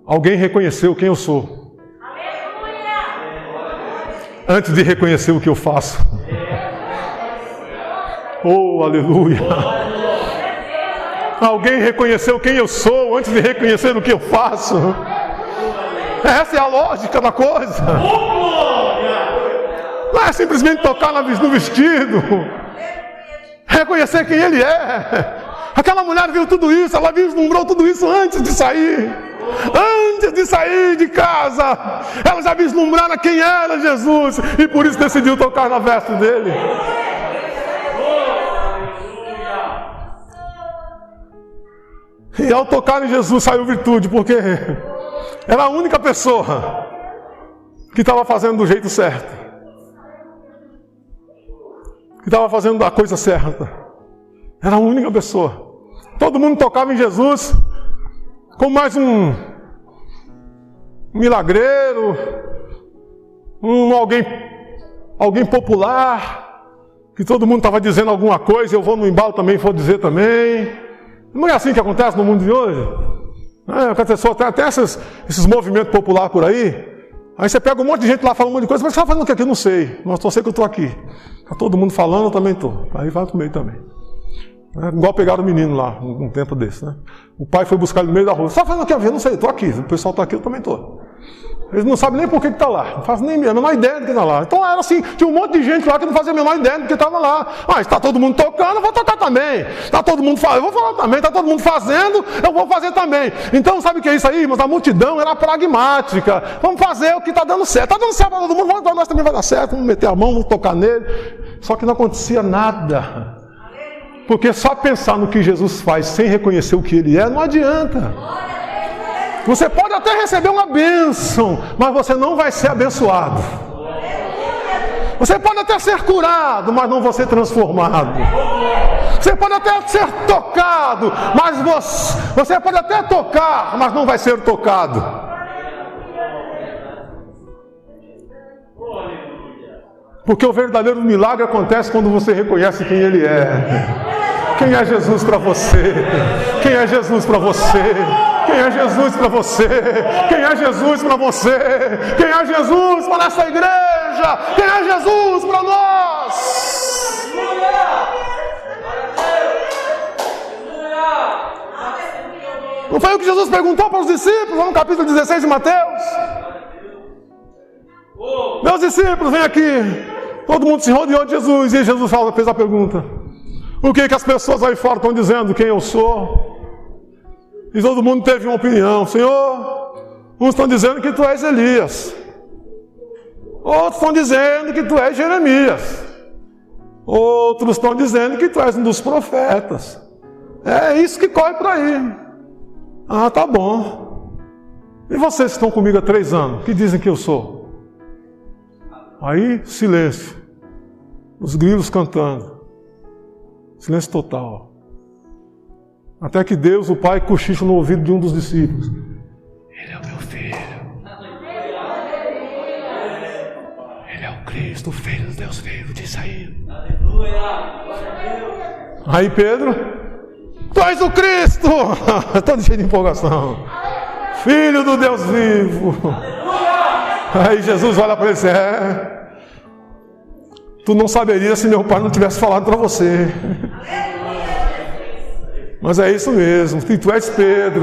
alguém reconheceu quem eu sou antes de reconhecer o que eu faço. Oh, aleluia! Alguém reconheceu quem eu sou antes de reconhecer o que eu faço. Essa é a lógica da coisa. Não é simplesmente tocar no vestido, reconhecer quem ele é. Aquela mulher viu tudo isso, ela vislumbrou tudo isso antes de sair. Antes de sair de casa, ela já vislumbrara quem era Jesus, e por isso decidiu tocar na veste dele. E ao tocar em Jesus saiu virtude, porque era a única pessoa que estava fazendo do jeito certo, que estava fazendo a coisa certa. Era a única pessoa. Todo mundo tocava em Jesus como mais um milagreiro, alguém popular, que todo mundo estava dizendo alguma coisa, eu vou no embalo também, vou dizer também. Não é assim que acontece no mundo de hoje? Tem esses movimentos populares por aí. Aí você pega um monte de gente lá falando um monte de coisa, mas você está fazendo o que aqui? Eu não sei. Mas só sei que eu estou aqui. Está todo mundo falando, eu também estou. Aí vai no meio também. Igual pegaram o menino lá, um tempo desse, né? O pai foi buscar ele no meio da rua. Só fazendo o que? Eu não sei, estou aqui. O pessoal está aqui, eu também estou. Eles não sabem nem por que está lá. Não fazem nem a menor ideia do que está lá. Então era assim, tinha um monte de gente lá que não fazia a menor ideia do que estava lá. Ah, está todo mundo tocando, eu vou tocar também. Está todo mundo fazendo, eu vou falar também. Está todo mundo fazendo, eu vou fazer também. Então sabe o que é isso aí, irmãos? A multidão era pragmática. Vamos fazer o que está dando certo. Está dando certo para todo mundo, então nós também vai dar certo. Vamos meter a mão, vamos tocar nele. Só que não acontecia nada. Porque só pensar no que Jesus faz sem reconhecer o que Ele é, não adianta. Você pode até receber uma bênção, mas você não vai ser abençoado. Você pode até ser curado, mas não vai ser transformado. Você pode até ser tocado, mas você pode até tocar, mas não vai ser tocado. Porque o verdadeiro milagre acontece quando você reconhece quem Ele é. Quem é Jesus para você? Quem é Jesus para você? Quem é Jesus para você? Quem é Jesus para você? Quem é Jesus para essa igreja? Quem é Jesus para nós? Não foi o que Jesus perguntou para os discípulos, no capítulo 16 de Mateus? Meus discípulos, vem aqui. Todo mundo se rodeou de Jesus e Jesus fez a pergunta. O que as pessoas aí fora estão dizendo quem eu sou? E todo mundo teve uma opinião. Senhor, uns estão dizendo que tu és Elias. Outros estão dizendo que tu és Jeremias. Outros estão dizendo que tu és um dos profetas. É isso que corre por aí. Ah, tá bom. E vocês que estão comigo há 3 anos, que dizem que eu sou? Aí, silêncio. Os grilos cantando. Silêncio total. Até que Deus, o Pai, cochicha no ouvido de um dos discípulos. Ele é o meu filho. Ele é o Cristo, o Filho de Deus vivo, disse aí. Aí Pedro, tu és o Cristo. Todo cheio de empolgação. Filho do Deus vivo. Aí Jesus olha para ele e diz, tu não saberias se meu pai não tivesse falado para você. Mas é isso mesmo, tu és Pedro.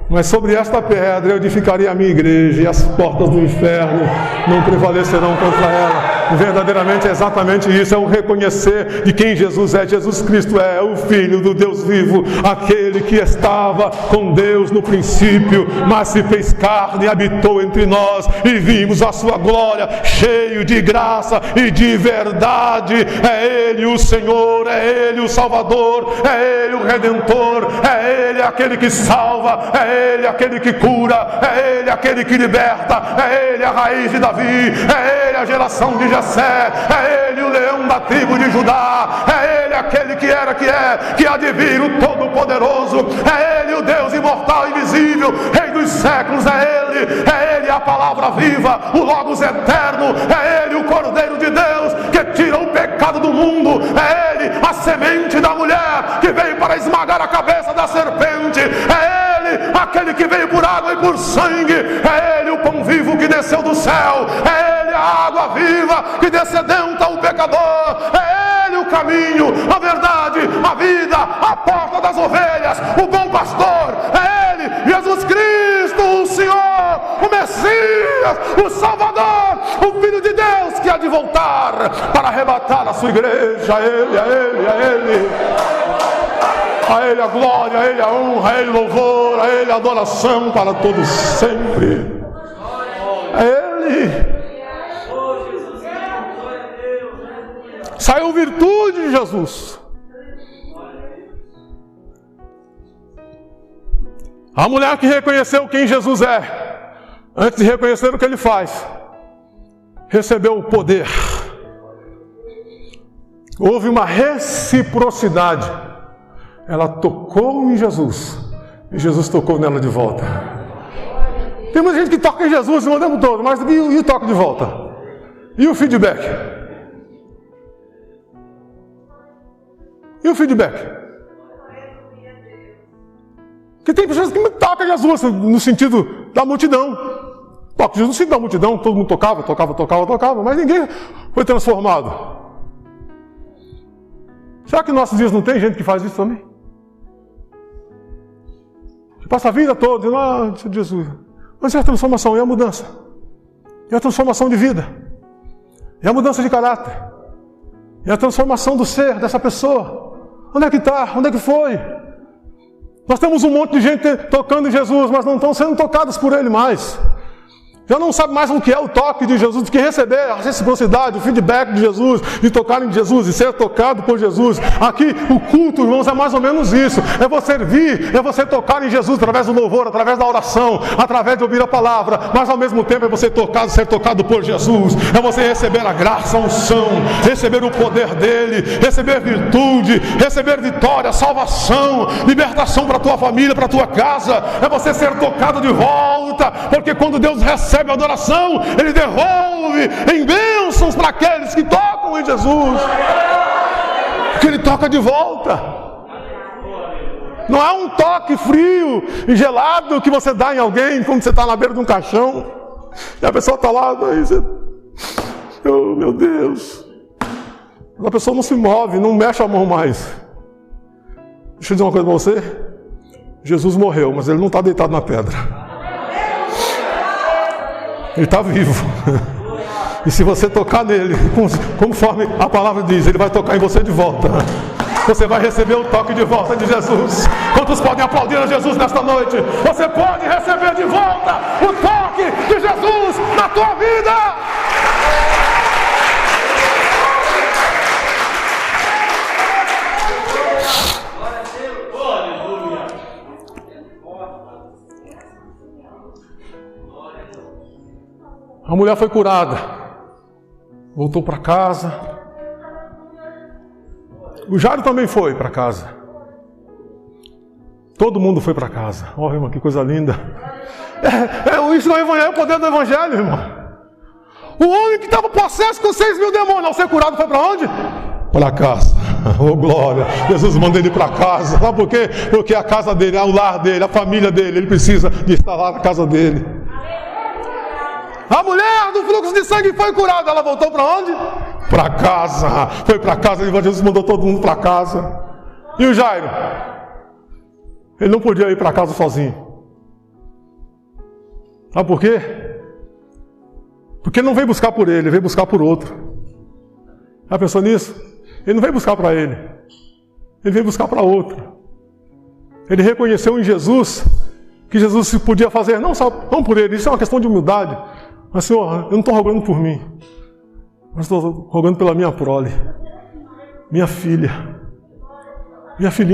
Mas sobre esta pedra eu edificaria a minha igreja, e as portas do inferno não prevalecerão contra ela. Verdadeiramente é exatamente isso, é o reconhecer de quem Jesus é. Jesus Cristo é o Filho do Deus vivo, aquele que estava com Deus no princípio, mas se fez carne e habitou entre nós, e vimos a sua glória, cheio de graça e de verdade. É Ele o Senhor, é Ele o Salvador, é Ele o Redentor, é Ele aquele que salva, é Ele aquele que cura, é Ele aquele que liberta, é Ele a raiz de Davi, é Ele a geração de Jesus. É Ele o leão da tribo de Judá, é Ele aquele que era, que há de vir, o Todo-Poderoso, é Ele o Deus imortal e invisível, Rei dos séculos, é Ele a palavra viva, o Logos eterno, é Ele o Cordeiro de Deus, que tira o pecado do mundo, é Ele a semente da mulher, que veio para esmagar a cabeça da serpente, é Ele aquele que veio por água e por sangue, é Ele o pão vivo que desceu do céu, é Ele a água viva que descedenta o pecador, é Ele o caminho, a verdade, a vida, a porta das ovelhas, o bom pastor, é Ele, Jesus Cristo, o Senhor, o Messias, o Salvador, o Filho de Deus que há de voltar para arrebatar a sua igreja. A Ele, a Ele, a Ele. A Ele a glória, a Ele a honra, a Ele o louvor, a Ele a adoração para todos sempre. A Ele. Saiu virtude de Jesus. A mulher que reconheceu quem Jesus é, antes de reconhecer o que Ele faz, recebeu o poder. Houve uma reciprocidade. Ela tocou em Jesus e Jesus tocou nela de volta. Tem muita gente que toca em Jesus o tempo todo, mas e o toque de volta? E o feedback? E o feedback? Porque tem pessoas que tocam Jesus no sentido da multidão. Toca Jesus no sentido da multidão, todo mundo tocava, mas ninguém foi transformado. Será que em nossos dias não tem gente que faz isso também? Que passa a vida toda dizendo, Senhor Jesus. Mas é a transformação, é a mudança. É a transformação de vida. É a mudança de caráter. É a transformação do ser dessa pessoa. Onde é que está? Onde é que foi? Nós temos um monte de gente tocando em Jesus, mas não estão sendo tocados por Ele mais. Já não sabe mais o que é o toque de Jesus, do que receber a reciprocidade, o feedback de Jesus, de tocar em Jesus e ser tocado por Jesus. Aqui, o culto, irmãos, é mais ou menos isso. É você vir, é você tocar em Jesus através do louvor, através da oração, através de ouvir a palavra, mas ao mesmo tempo é você tocado, ser tocado por Jesus. É você receber a graça, a unção, receber o poder dEle, receber virtude, receber vitória, salvação, libertação para a tua família, para a tua casa. É você ser tocado de volta, porque quando Deus recebe a adoração, Ele devolve em bênçãos para aqueles que tocam em Jesus, que Ele toca de volta. Não é um toque frio e gelado que você dá em alguém quando você está na beira de um caixão e a pessoa está lá, aí você, oh meu Deus, a pessoa não se move, não mexe a mão mais. Deixa eu dizer uma coisa para você, Jesus morreu, mas Ele não está deitado na pedra. Ele está vivo. E se você tocar nele, conforme a palavra diz, Ele vai tocar em você de volta. Você vai receber o toque de volta de Jesus. Quantos podem aplaudir a Jesus nesta noite? Você pode receber de volta o toque de Jesus na tua vida. A mulher foi curada, voltou para casa. O Jairo também foi para casa. Todo mundo foi para casa. Olha, irmão, que coisa linda. Isso é o Evangelho, é o poder do Evangelho, irmão. O homem que estava possesso com 6.000 demônios, ao ser curado, foi para onde? Para casa. Oh glória, Jesus manda ele para casa. Sabe por quê? Porque a casa dele, o lar dele, a família dele, ele precisa de estar lá na casa dele. A mulher do fluxo de sangue foi curada. Ela voltou para onde? Para casa. Foi para casa. Jesus mandou todo mundo para casa. E o Jairo? Ele não podia ir para casa sozinho. Sabe por quê? Porque ele não veio buscar por ele, ele veio buscar por outro. Já pensou nisso? Ele não veio buscar para ele. Ele veio buscar para outro. Ele reconheceu em Jesus que Jesus podia fazer, não só não por ele. Isso é uma questão de humildade. Mas, Senhor, eu não estou rogando por mim, mas estou rogando pela minha prole, minha filhinha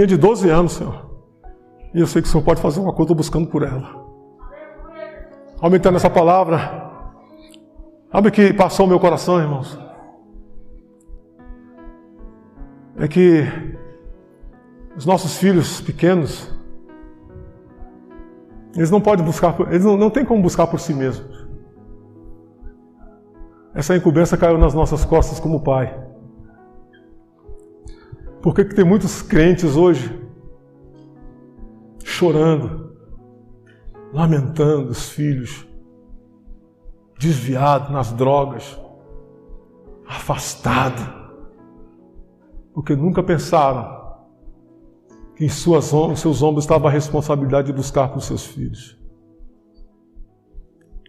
de 12 anos, Senhor. E eu sei que o Senhor pode fazer uma coisa, estou buscando por ela. Aumentando essa palavra, sabe o que passou o meu coração, irmãos? É que os nossos filhos pequenos, eles não podem buscar, eles não têm como buscar por si mesmos. Essa incumbência caiu nas nossas costas como pai. Por que tem muitos crentes hoje chorando, lamentando os filhos, desviados nas drogas, afastados, porque nunca pensaram que em seus ombros estava a responsabilidade de buscar por seus filhos.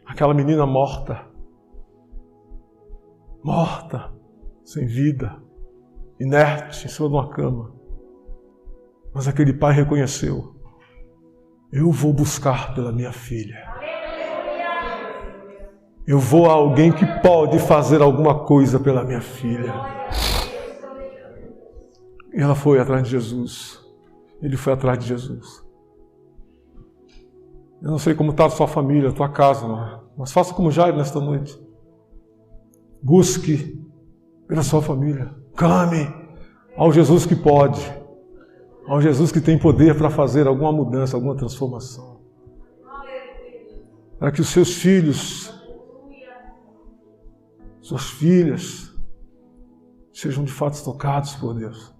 Aquela menina morta, sem vida, inerte, em cima de uma cama. Mas aquele pai reconheceu: eu vou buscar pela minha filha. Eu vou a alguém que pode fazer alguma coisa pela minha filha. E ela foi atrás de Jesus. Ele foi atrás de Jesus. Eu não sei como está a sua família, a tua casa, mas faça como Jairo nesta noite. Busque pela sua família. Clame ao Jesus que pode. Ao Jesus que tem poder para fazer alguma mudança, alguma transformação. Para que os seus filhos, suas filhas, sejam de fato tocados por Deus.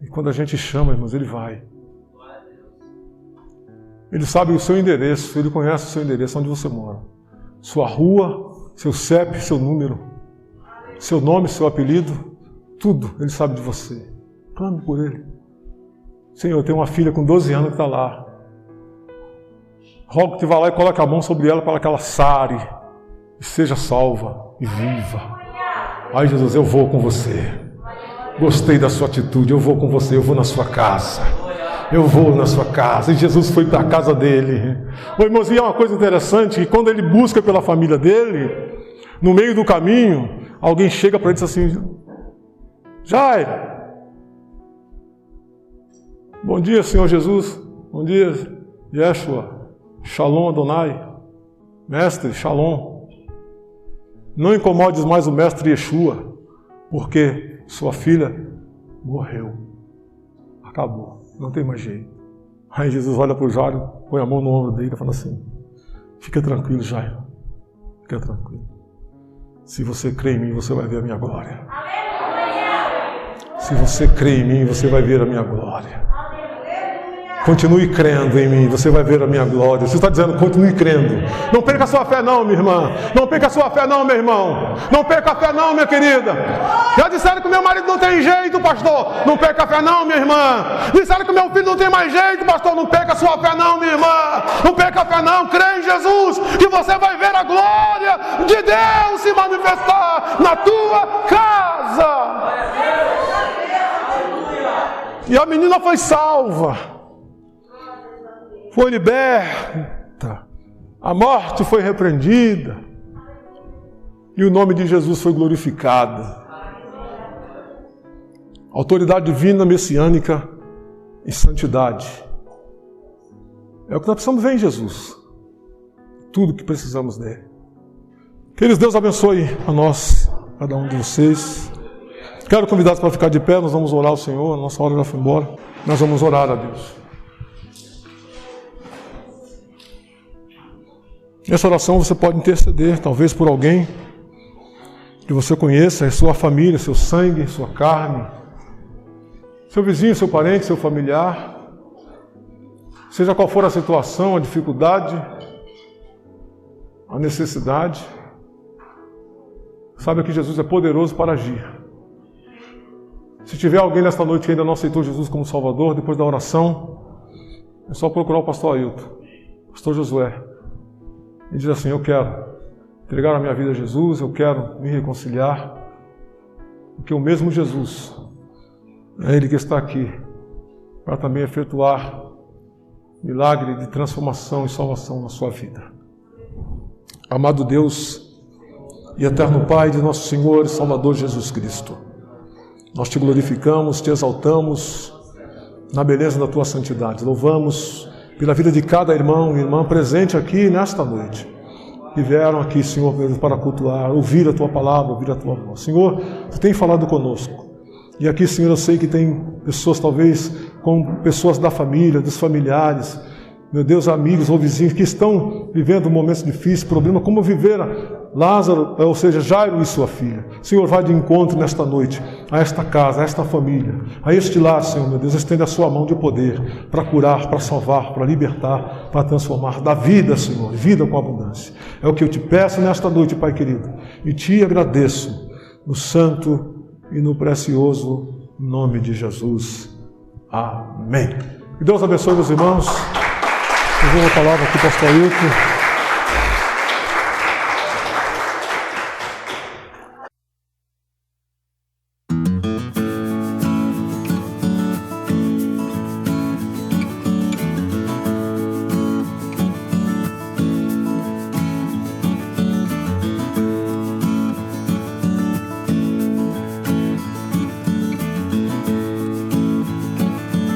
E quando a gente chama, irmãos, Ele vai. Ele sabe o seu endereço, Ele conhece o seu endereço, onde você mora. Sua rua, seu CEP, seu número, seu nome, seu apelido, Tudo Ele sabe de você. Clame por Ele. Senhor, eu tenho uma filha com 12 anos que está lá. Rogo que tu vá lá e coloque a mão sobre ela para que ela sare e seja salva e viva. Ai, Jesus, eu vou com você. Gostei da sua atitude, eu vou com você, eu vou na sua casa. Eu vou na sua casa. E Jesus foi para a casa dele. Ô, irmãozinho, é uma coisa interessante que quando ele busca pela família dele, no meio do caminho, alguém chega para ele e diz assim: Jairo, bom dia, Senhor Jesus. Bom dia, Yeshua. Shalom Adonai. Mestre, Shalom. Não incomodes mais o mestre Yeshua, porque sua filha morreu. Acabou. Não tem mais jeito. Aí Jesus olha para o Jairo, põe a mão no ombro dele e fala assim: fica tranquilo, Jairo. Fica tranquilo. Se você crê em mim, você vai ver a minha glória. Se você crê em mim, você vai ver a minha glória. Continue crendo em mim, você vai ver a minha glória. Você está dizendo, continue crendo. Não perca a sua fé não, minha irmã. Não perca a sua fé não, meu irmão. Não perca a fé não, minha querida. Já disseram que meu marido não tem jeito, pastor. Não perca a fé não, minha irmã. Disseram que meu filho não tem mais jeito, pastor. Não perca a sua fé não, minha irmã. Não perca a fé não. Crê em Jesus, que você vai ver a glória de Deus se manifestar na tua casa. E a menina foi salva. Foi liberta, a morte foi repreendida e o nome de Jesus foi glorificado. Autoridade divina, messiânica e santidade. É o que nós precisamos ver em Jesus. Tudo que precisamos dele. Queridos, Deus abençoe a nós, cada um de vocês. Quero convidá-los para ficar de pé, nós vamos orar ao Senhor, a nossa hora já foi embora. Nós vamos orar a Deus. Nessa oração você pode interceder, talvez por alguém que você conheça, sua família, seu sangue, sua carne, seu vizinho, seu parente, seu familiar. Seja qual for a situação, a dificuldade, a necessidade, saiba que Jesus é poderoso para agir. Se tiver alguém nesta noite que ainda não aceitou Jesus como Salvador, depois da oração, é só procurar o pastor Ailton, pastor Josué, e diz assim: eu quero entregar a minha vida a Jesus, eu quero me reconciliar, porque o mesmo Jesus é Ele que está aqui para também efetuar milagre de transformação e salvação na sua vida. Amado Deus e eterno Pai de nosso Senhor e Salvador Jesus Cristo, nós te glorificamos, te exaltamos na beleza da tua santidade. Louvamos pela vida de cada irmão e irmã presente aqui nesta noite, que vieram aqui, Senhor, para cultuar, ouvir a tua palavra, ouvir a tua voz. Senhor, tu tem falado conosco. E aqui, Senhor, eu sei que tem pessoas, talvez, com pessoas da família, dos familiares, meu Deus, amigos ou vizinhos que estão vivendo momentos difíceis, problemas, como viveram Lázaro, ou seja, Jairo e sua filha. Senhor, vai de encontro nesta noite a esta casa, a esta família, a este lar, Senhor, meu Deus, estende a sua mão de poder para curar, para salvar, para libertar, para transformar, dar vida, Senhor, vida com abundância. É o que eu te peço nesta noite, Pai querido, e te agradeço no santo e no precioso nome de Jesus. Amém. Que Deus abençoe meus irmãos. Eu vou a palavra aqui para o pastor Ailton.